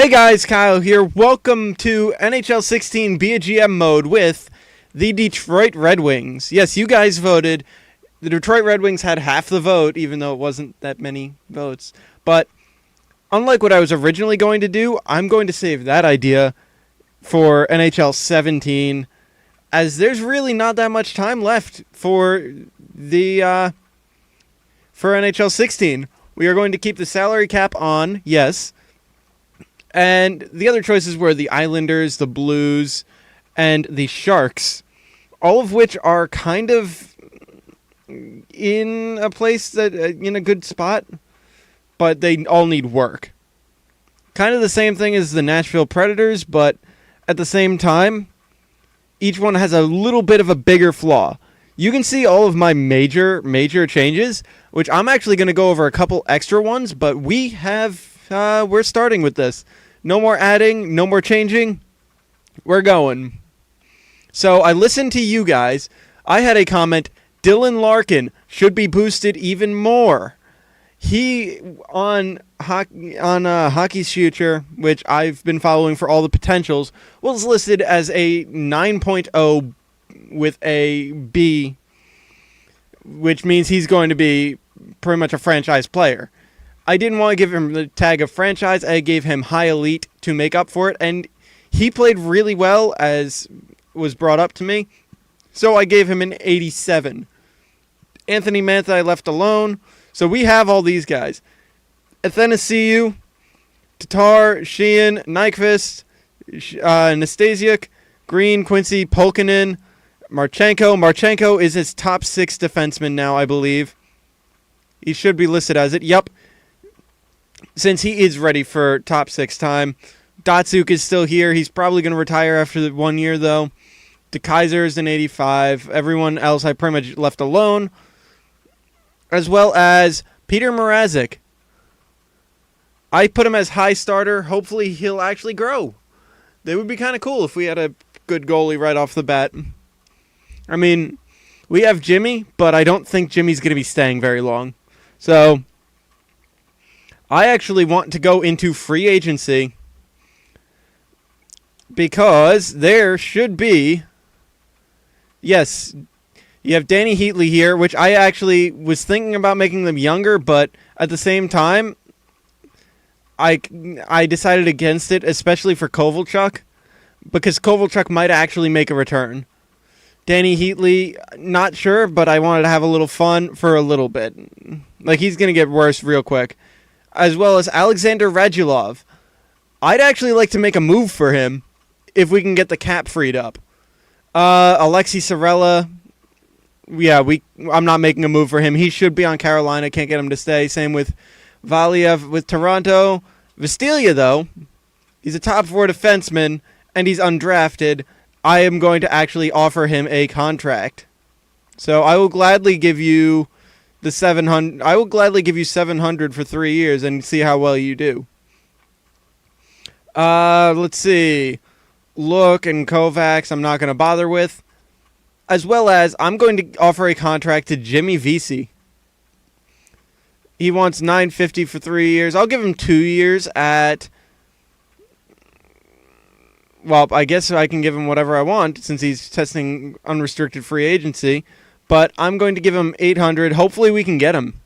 Hey guys, Kyle here. Welcome to NHL 16 Be a GM mode with the Detroit Red Wings. Yes, you guys voted. The Detroit Red Wings had half the vote, even though it wasn't that many votes. But unlike what I was originally going to do, I'm going to save that idea for NHL 17, as there's really not that much time left for the for NHL 16. We are going to keep the salary cap on, yes. And the other choices were the Islanders, the Blues, and the Sharks, all of which are kind of in a place that in a good spot, but they all need work. Kind of the same thing as the Nashville Predators, but at the same time, each one has a little bit of a bigger flaw. You can see all of my major changes, which I'm actually going to go over a couple extra ones, but we're starting with this. No more adding, no more changing. We're going. So I listened to you guys. I had a comment, Dylan Larkin should be boosted even more. He, on Hockey's Future, which I've been following for all the potentials, was listed as a 9.0 with a B, which means he's going to be pretty much a franchise player. I didn't want to give him the tag of franchise. I gave him high elite to make up for it, and he played really well, as was brought up to me, so I gave him an 87. Anthony Mantha I left alone, so we have all these guys. Athanasiou, Tatar, Sheehan, Nyquist, Nastasiuk, Green, Quincy, Polkinen, Marchenko. Marchenko is his top 6 defenseman now, I believe. He should be listed as it. Yep. Since he is ready for top 6 time. Datsuk is still here. He's probably going to retire after the 1 year, though. DeKaiser is an 85. Everyone else I pretty much left alone. As well as Peter Mrazek. I put him as high starter. Hopefully he'll actually grow. That would be kind of cool if we had a good goalie right off the bat. I mean, we have Jimmy, but I don't think Jimmy's going to be staying very long. So I actually want to go into free agency because there should be, yes, you have Danny Heatley here, which I actually was thinking about making them younger, but at the same time, I decided against it, especially for Kovalchuk, because Kovalchuk might actually make a return. Danny Heatley, not sure, but I wanted to have a little fun for a little bit. Like, he's going to get worse real quick. As well as Alexander Radulov. I'd actually like to make a move for him if we can get the cap freed up. Alexi Sorella, yeah, I'm not making a move for him. He should be on Carolina. Can't get him to stay. Same with Valiev with Toronto. Vistelia, though, he's a top 4 defenseman, and he's undrafted. I am going to actually offer him a contract. So I will gladly give you the 700. I will gladly give you 700 for 3 years and see how well you do. Let's see. Look and Kovacs, I'm not going to bother with. As well as I'm going to offer a contract to Jimmy Vesey. He wants $950 for 3 years. I'll give him 2 years at, well, I guess I can give him whatever I want since he's testing unrestricted free agency. But I'm going to give him $800. Hopefully we can get him.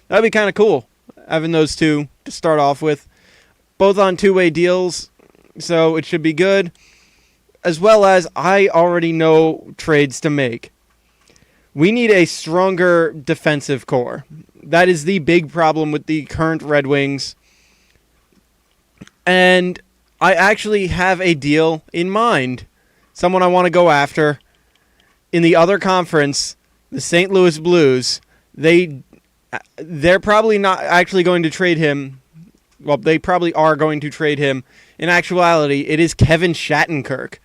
That'd be kind of cool, having those two to start off with. Both on 2-way deals, so it should be good. As well as I already know trades to make. We need a stronger defensive core. That is the big problem with the current Red Wings. And I actually have a deal in mind. Someone I want to go after. In the other conference, the St. Louis Blues, they're probably not actually going to trade him. Well, they probably are going to trade him. In actuality, it is Kevin Shattenkirk.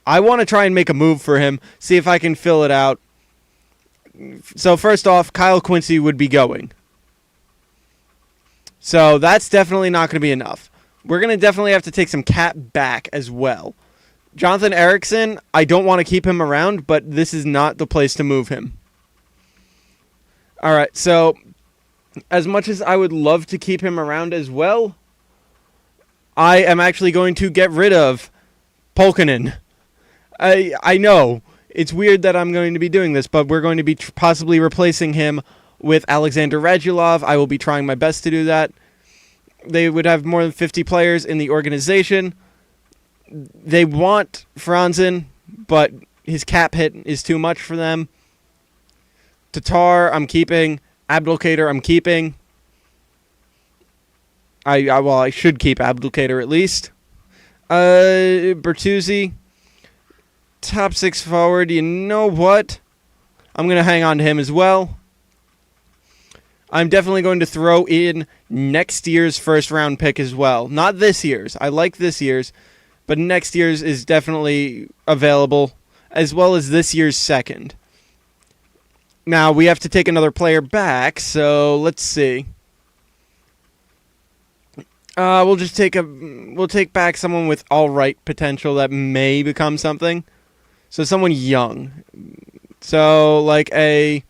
I want to try and make a move for him, see if I can fill it out. So first off, Kyle Quincy would be going. So that's definitely not going to be enough. We're going to definitely have to take some cap back as well. Jonathan Ericsson, I don't want to keep him around, but this is not the place to move him. All right, so as much as I would love to keep him around as well, I am actually going to get rid of Polkinen. I know it's weird that I'm going to be doing this, but we're going to be possibly replacing him with Alexander Radulov. I will be trying my best to do that. They would have more than 50 players in the organization. They want Franzen, but his cap hit is too much for them. Tatar, I'm keeping. Abdelkader, I'm keeping. I should keep Abdelkader at least. Bertuzzi, top 6 forward. You know what? I'm going to hang on to him as well. I'm definitely going to throw in next year's first round pick as well. Not this year's. I like this year's, but next year's is definitely available, as well as this year's second. Now, we have to take another player back, so let's see. We'll take back someone with all right potential that may become something. So someone young. So like a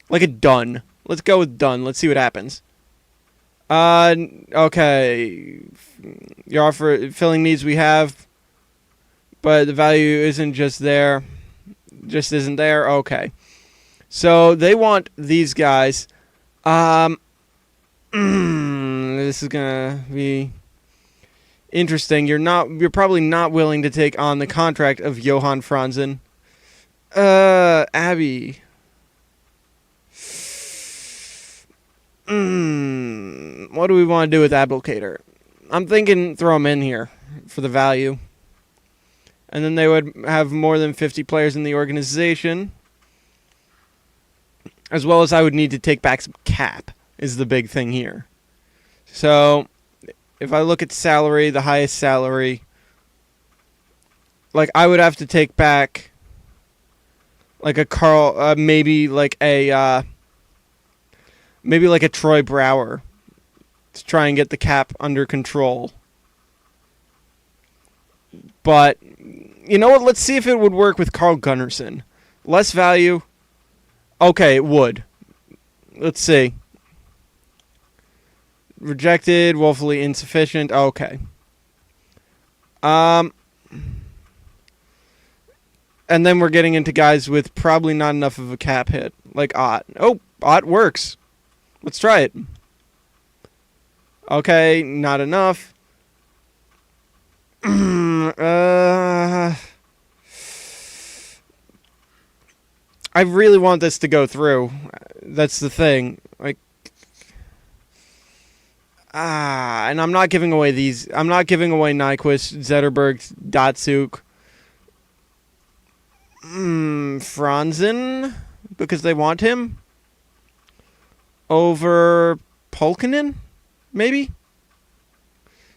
Dunn. Let's go with Dunn. Let's see what happens. Okay. Your offer filling needs we have, but the value isn't just there. Just isn't there. Okay. So they want these guys. This is gonna be interesting. You're probably not willing to take on the contract of Johan Franzen. Abby. What do we want to do with Abdelkader? I'm thinking throw him in here for the value. And then they would have more than 50 players in the organization. As well as I would need to take back some cap is the big thing here. So, if I look at salary, the highest salary, like I would have to take back like a Carl, maybe like a Troy Brower to try and get the cap under control. But you know what? Let's see if it would work with Carl Gunnarsson. Less value. Okay, it would. Let's see. Rejected, woefully insufficient. Okay. And then we're getting into guys with probably not enough of a cap hit, like Ott. Oh, Ott works. Let's try it. Okay, not enough. I really want this to go through. That's the thing. Like, and I'm not giving away these. I'm not giving away Nyquist, Zetterberg, Datsuk, Franzen, because they want him over Polkinen, maybe.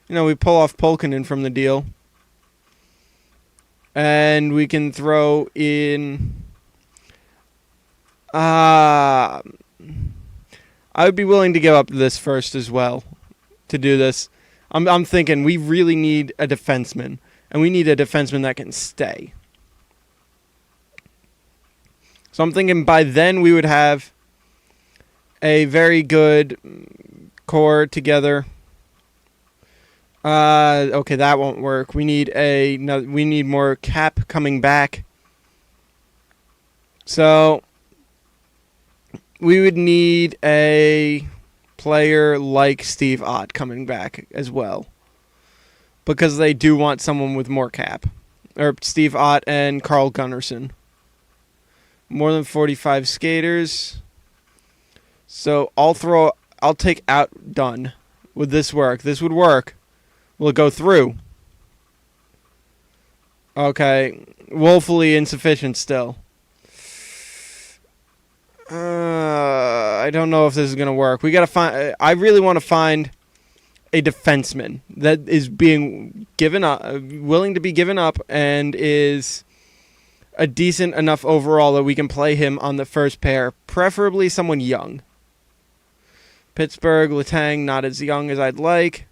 You know, we pull off Polkinen from the deal, and we can throw in. I would be willing to give up this first as well to do this. I'm thinking we really need a defenseman, and we need a defenseman that can stay. So I'm thinking by then we would have a very good core together. Okay, that won't work. We need more cap coming back. So we would need a player like Steve Ott coming back as well, because they do want someone with more cap. Or Steve Ott and Carl Gunnarsson. More than 45 skaters. So I'll take out Dunn. Would this work? This would work. Will it go through? Okay. Woefully insufficient still. I don't know if this is going to work. We got to find. I really want to find a defenseman that is being given up, willing to be given up, and is a decent enough overall that we can play him on the first pair. Preferably someone young. Pittsburgh, Letang, not as young as I'd like.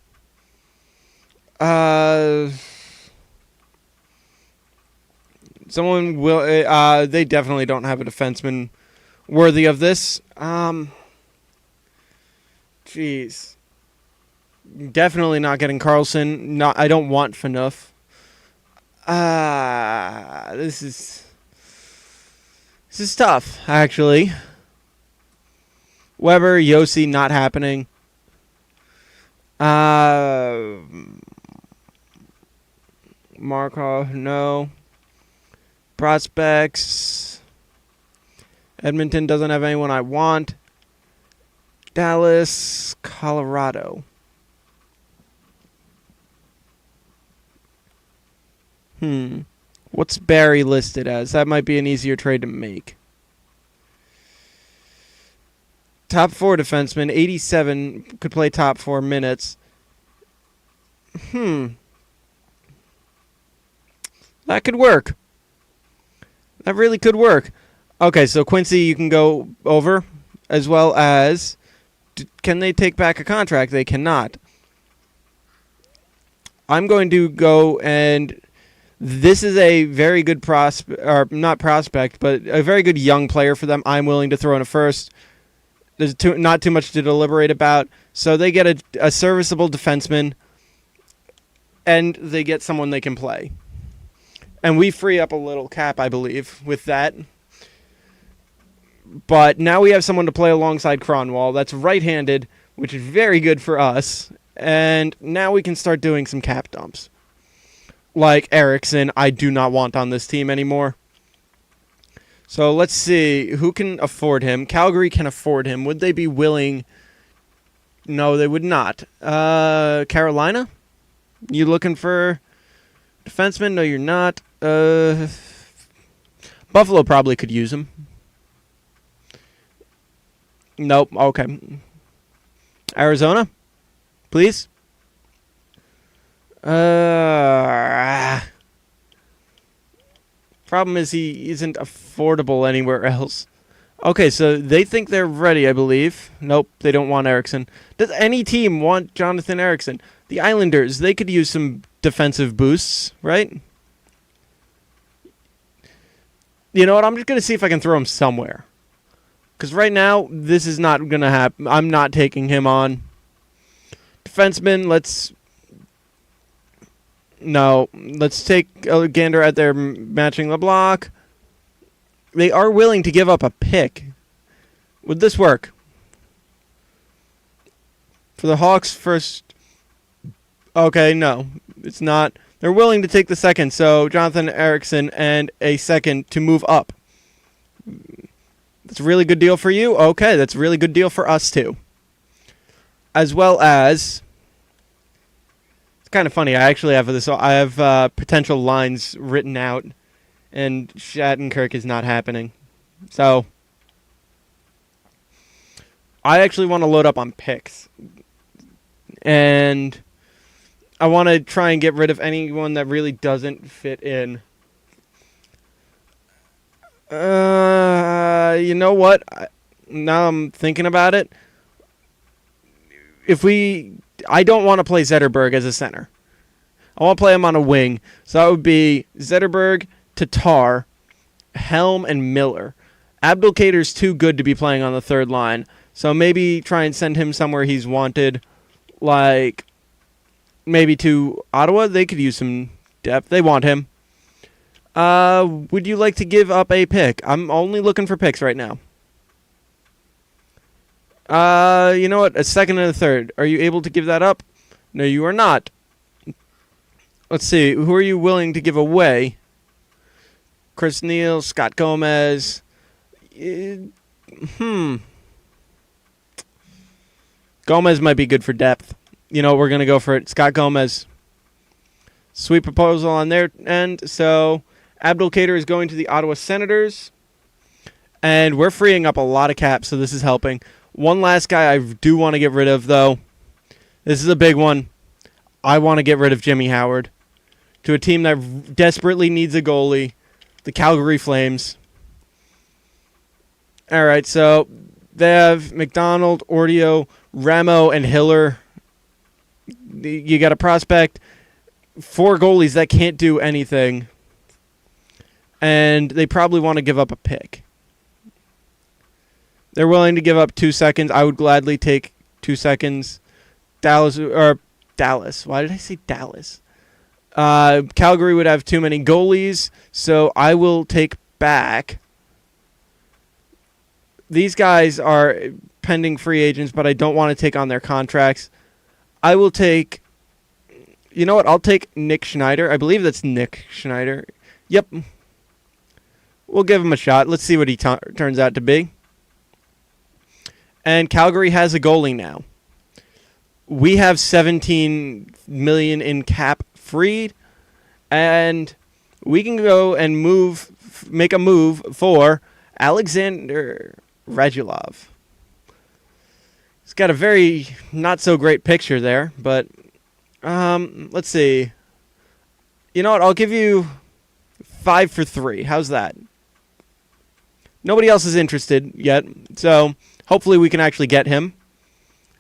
Someone will. They definitely don't have a defenseman worthy of this. Jeez. Definitely not getting Carlson. I don't want Phaneuf. This is tough, actually. Weber, Yossi, not happening. Markov, no. Prospects. Edmonton doesn't have anyone I want. Dallas, Colorado. What's Barry listed as? That might be an easier trade to make. Top 4 defenseman, 87, could play top 4 minutes. That could work. That really could work. Okay, so Quincy, you can go over, as well as, can they take back a contract? They cannot. I'm going to go, and this is a very good prospect, or not prospect, but a very good young player for them. I'm willing to throw in a first. There's not too much to deliberate about. So they get a serviceable defenseman, and they get someone they can play. And we free up a little cap, I believe, with that. But now we have someone to play alongside Cronwall. That's right-handed, which is very good for us. And now we can start doing some cap dumps. Like Eriksson, I do not want on this team anymore. So let's see. Who can afford him? Calgary can afford him. Would they be willing? No, they would not. Carolina? You looking for defenseman? No, you're not. Buffalo probably could use him. Nope. Okay. Arizona? Please? Problem is he isn't affordable anywhere else. Okay, so they think they're ready, I believe. Nope, they don't want Eriksson. Does any team want Jonathan Eriksson? The Islanders, they could use some defensive boosts, right? You know what? I'm just going to see if I can throw him somewhere. Because right now, this is not going to happen. I'm not taking him on. Defenseman, let's take Gander at their matching LeBlanc. They are willing to give up a pick. Would this work? For the Hawks first. Okay, no. It's not. They're willing to take the second. So Jonathan Eriksson and a second to move up. That's a really good deal for you? Okay, that's a really good deal for us too. As well as, it's kind of funny. I actually have this. I have potential lines written out, and Shattenkirk is not happening. So I actually want to load up on picks, and I want to try and get rid of anyone that really doesn't fit in. You know what? Now I'm thinking about it. I don't want to play Zetterberg as a center. I want to play him on a wing. So that would be Zetterberg, Tatar, Helm, and Miller. Abdelkader's too good to be playing on the third line. So maybe try and send him somewhere he's wanted. Like, maybe to Ottawa. They could use some depth. They want him. Would you like to give up a pick? I'm only looking for picks right now. You know what? A second and a third. Are you able to give that up? No, you are not. Let's see. Who are you willing to give away? Chris Neal, Scott Gomez. Gomez might be good for depth. You know, we're going to go for it. Scott Gomez. Sweet proposal on their end. So Abdelkader is going to the Ottawa Senators. And we're freeing up a lot of cap, so this is helping. One last guy I do want to get rid of, though. This is a big one. I want to get rid of Jimmy Howard to a team that desperately needs a goalie, the Calgary Flames. All right, so they have McDonald, Ordio, Ramo, and Hiller. You got a prospect, 4 goalies that can't do anything, and they probably want to give up a pick. They're willing to give up 2 seconds. I would gladly take 2 seconds. Dallas. Why did I say Dallas? Calgary would have too many goalies, so I will take back. These guys are pending free agents, but I don't want to take on their contracts. I will take... You know what? I'll take Nick Schneider. I believe that's Nick Schneider. Yep. We'll give him a shot. Let's see what he turns out to be. And Calgary has a goalie now. We have $17 million in cap freed, and we can go and make a move for Alexander Radulov. He's got a very not so great picture there, but let's see. You know what? I'll give you 5 for 3. How's that? Nobody else is interested yet, so hopefully we can actually get him.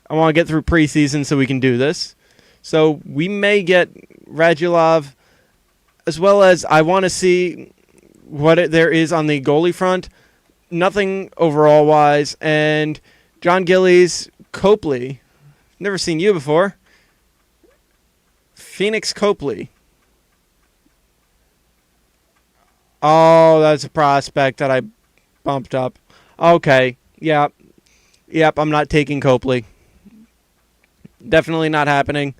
I want to get through preseason so we can do this. So we may get Radulov, as well as I want to see what there is on the goalie front. Nothing overall-wise. And John Gillies, Copley. Never seen you before. Phoenix Copley. Oh, that's a prospect that I bumped up. Okay, yeah. Yep, I'm not taking Copley. Definitely not happening.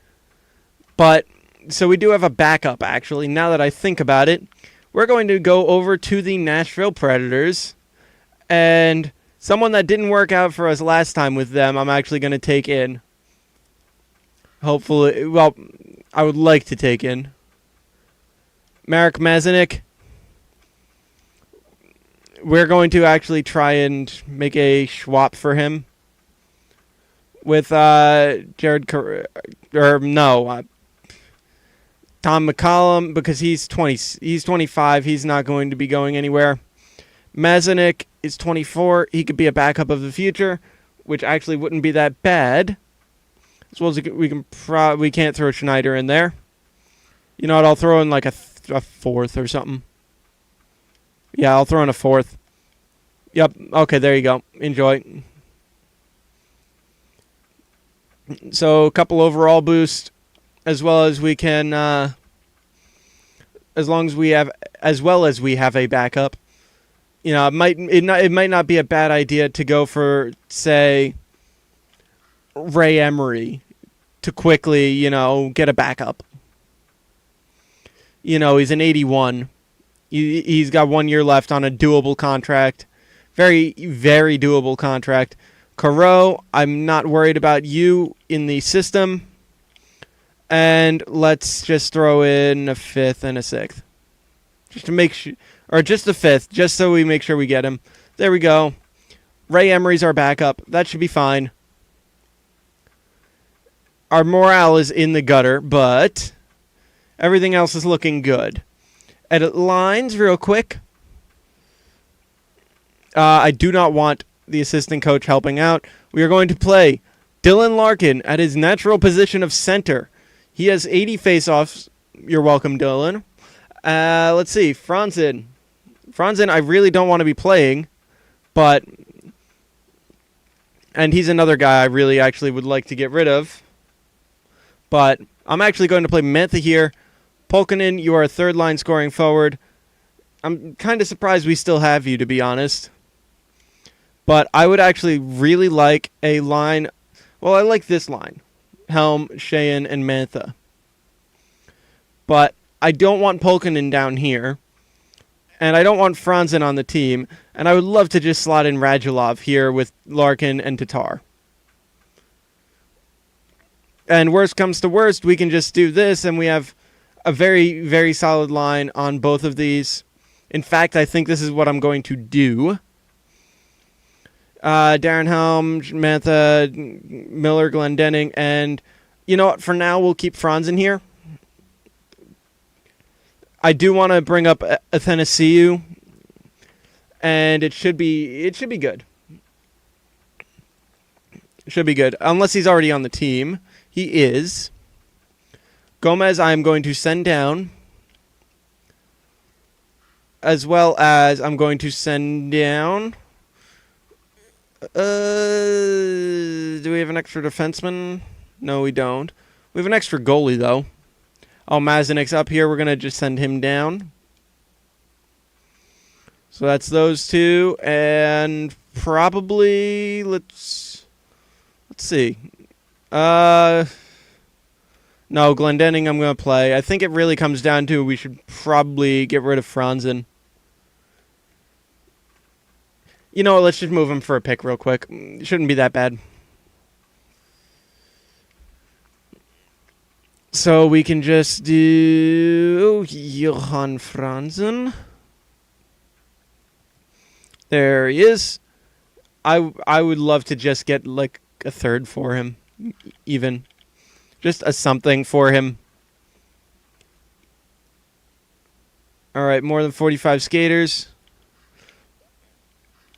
But, so we do have a backup, actually. Now that I think about it, we're going to go over to the Nashville Predators. And someone that didn't work out for us last time with them, I'm actually going to take in. Hopefully, well, I would like to take in. Marek Mazinik. We're going to actually try and make a swap for him. With Tom McCollum, because he's 25. He's not going to be going anywhere. Mazinik is 24. He could be a backup of the future, which actually wouldn't be that bad. As well as we can't throw Schneider in there. You know what? I'll throw in like a fourth or something. Yeah, I'll throw in a fourth. Yep. Okay, there you go. Enjoy. So a couple overall boost, as well as we can, as well as we have a backup. You know, it might not be a bad idea to go for, say, Ray Emery to quickly, get a backup. He's an 81. He's got 1 year left on a doable contract. Very, very doable contract. Caro, I'm not worried about you in the system. And let's just throw in a 5th and a 6th. Just to make sure, or just a 5th, just so we make sure we get him. There we go. Ray Emery's our backup. That should be fine. Our morale is in the gutter, but everything else is looking good. Edit lines real quick. I do not want the assistant coach helping out. We are going to play Dylan Larkin at his natural position of center. He has 80 faceoffs. You're welcome, Dylan. Let's see. Franzen, I really don't want to be playing, but... And he's another guy I really actually would like to get rid of. But I'm actually going to play Mantha here. Polkinen, you are a third-line scoring forward. I'm kind of surprised we still have you, to be honest. But I would actually really like a line... Well, I like this line. Helm, Sheehan, and Mantha. But I don't want Polkinen down here. And I don't want Franzen on the team. And I would love to just slot in Radulov here with Larkin and Tatar. And worst comes to worst, we can just do this, and we have a very, very solid line on both of these. In fact, I think this is what I'm going to do. Darren Helm, Mantha, Miller, Glendening, and you know what? For now, we'll keep Franzen here. I do want to bring up Athanasiou, and it should be good. It should be good, unless he's already on the team. He is. Gomez, I'm going to send down. As well as I'm going to send down... do we have an extra defenseman? No, we don't. We have an extra goalie, though. Oh, Mazinik's up here. We're going to just send him down. So that's those two. And probably, let's see. No, Glendenning I'm going to play. I think it really comes down to we should probably get rid of Franzen. You know what, let's just move him for a pick real quick. Shouldn't be that bad. So we can just do Johan Franzen. There he is. I would love to just get like a third for him, even. Just a something for him. Alright, more than 45 skaters.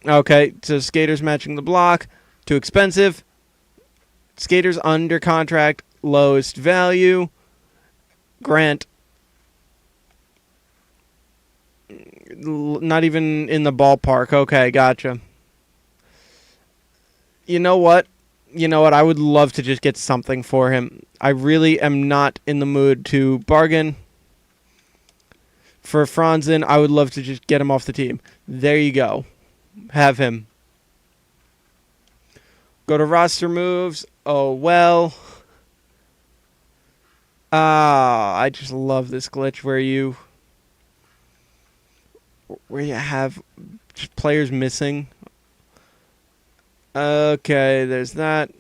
Okay, so skaters matching the block. Too expensive. Skaters under contract. Lowest value. Grant. Not even in the ballpark. Okay, gotcha. You know what? I would love to just get something for him. I really am not in the mood to bargain. For Franzen, I would love to just get him off the team. There you go. Have him. Go to roster moves. Oh, well. I just love this glitch where you have just players missing. Okay, there's that.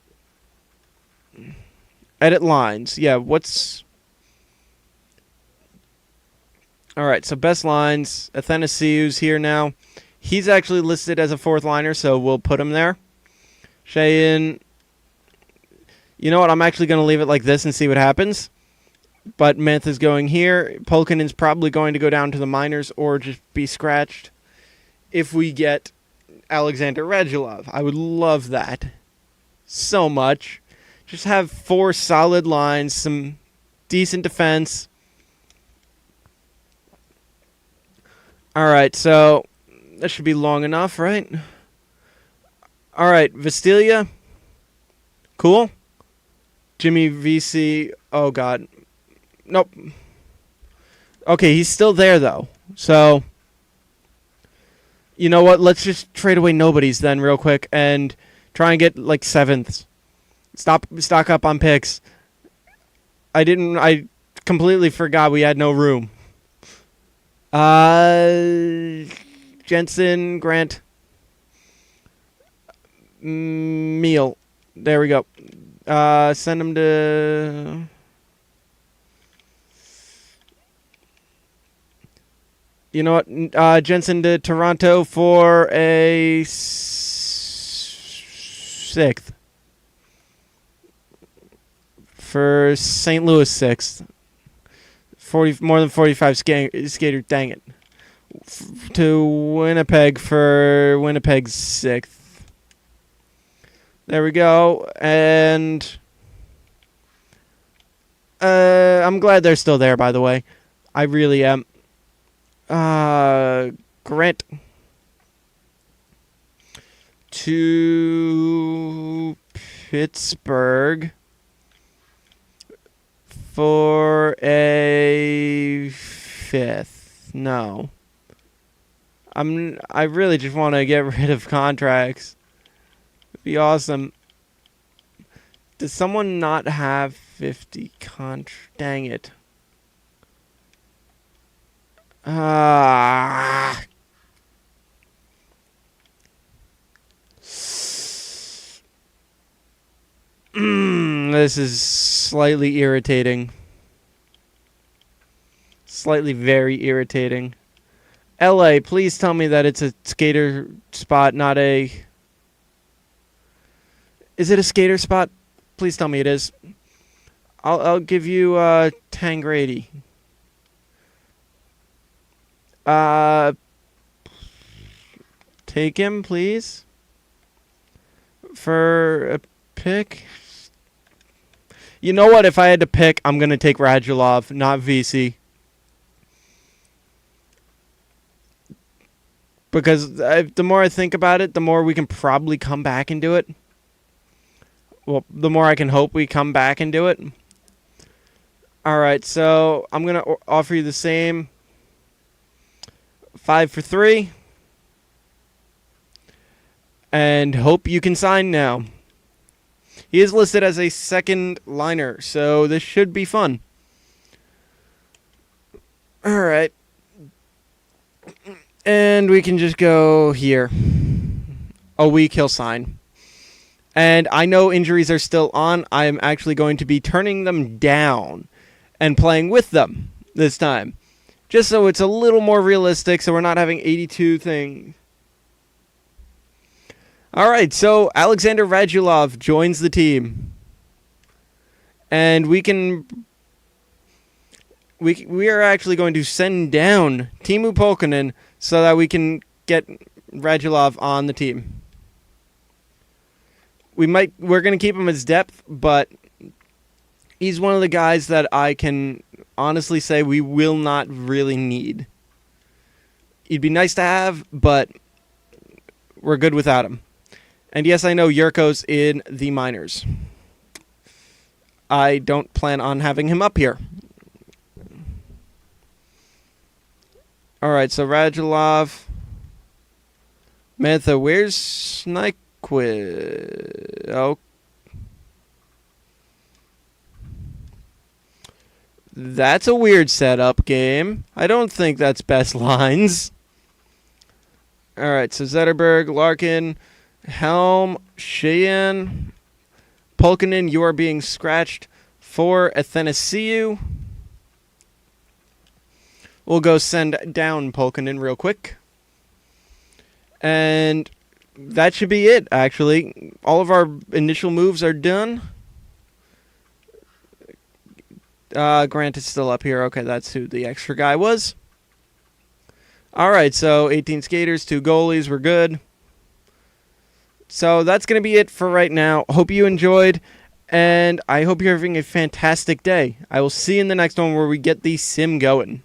Edit lines. Yeah, what's... Alright, so best lines. Athanasiou's here now. He's actually listed as a fourth liner, so we'll put him there. Cheyenne. You know what? I'm actually going to leave it like this and see what happens. But Mantha's going here. Polkinen's probably going to go down to the minors or just be scratched if we get Alexander Radulov. I would love that so much. Just have 4 solid lines, some decent defense. Alright, so that should be long enough, right? Alright, Vastilia. Cool. Jimmy VC. Oh, God. Nope. Okay, he's still there, though. So, you know what? Let's just trade away nobodies then real quick and try and get, like, 7ths. Stock up on picks. I completely forgot we had no room. Jensen, Grant, Meal. There we go. Send him to... You know what? Jensen to Toronto for a 6th. For St. Louis 6th. More than 45 skater, dang it. To Winnipeg for Winnipeg's 6th. There we go. And I'm glad they're still there, by the way. I really am. Grant to Pittsburgh for a 5th. No. I really just want to get rid of contracts. It'd be awesome. Does someone not have 50 Dang it. This is slightly irritating. Slightly very irritating. LA, please tell me that it's a skater spot, not a... Is it a skater spot? Please tell me it is. I'll give you Tangrady. Take him, please. For a pick. You know what? If I had to pick, I'm going to take Radulov, not VC. Because the more I think about it, the more we can probably come back and do it. well, the more I can hope we come back and do it. All right, so I'm going to offer you the same 5 for 3. And hope you can sign now. He is listed as a second liner, so this should be fun. All right. And we can just go here. A week he'll sign. And I know injuries are still on. I am actually going to be turning them down and playing with them this time. Just so it's a little more realistic, so we're not having 82 things. All right, so Alexander Radulov joins the team. And we are actually going to send down Timu Polkinen so that we can get Radulov on the team. We're going to keep him as depth, but he's one of the guys that I can honestly say we will not really need. He'd be nice to have, but we're good without him. And yes, I know Yurko's in the minors. I don't plan on having him up here. All right, so Radulov. Mantha, where's Nyquist? Oh. That's a weird setup game. I don't think that's best lines. All right, so Zetterberg, Larkin, Helm, Sheehan, Polkinen, you are being scratched for Athanasiou. We'll go send down Polkinen real quick. And that should be it, actually. All of our initial moves are done. Grant is still up here. Okay, that's who the extra guy was. All right, so 18 skaters, 2 goalies. We're good. So that's going to be it for right now. Hope you enjoyed, and I hope you're having a fantastic day. I will see you in the next one where we get the sim going.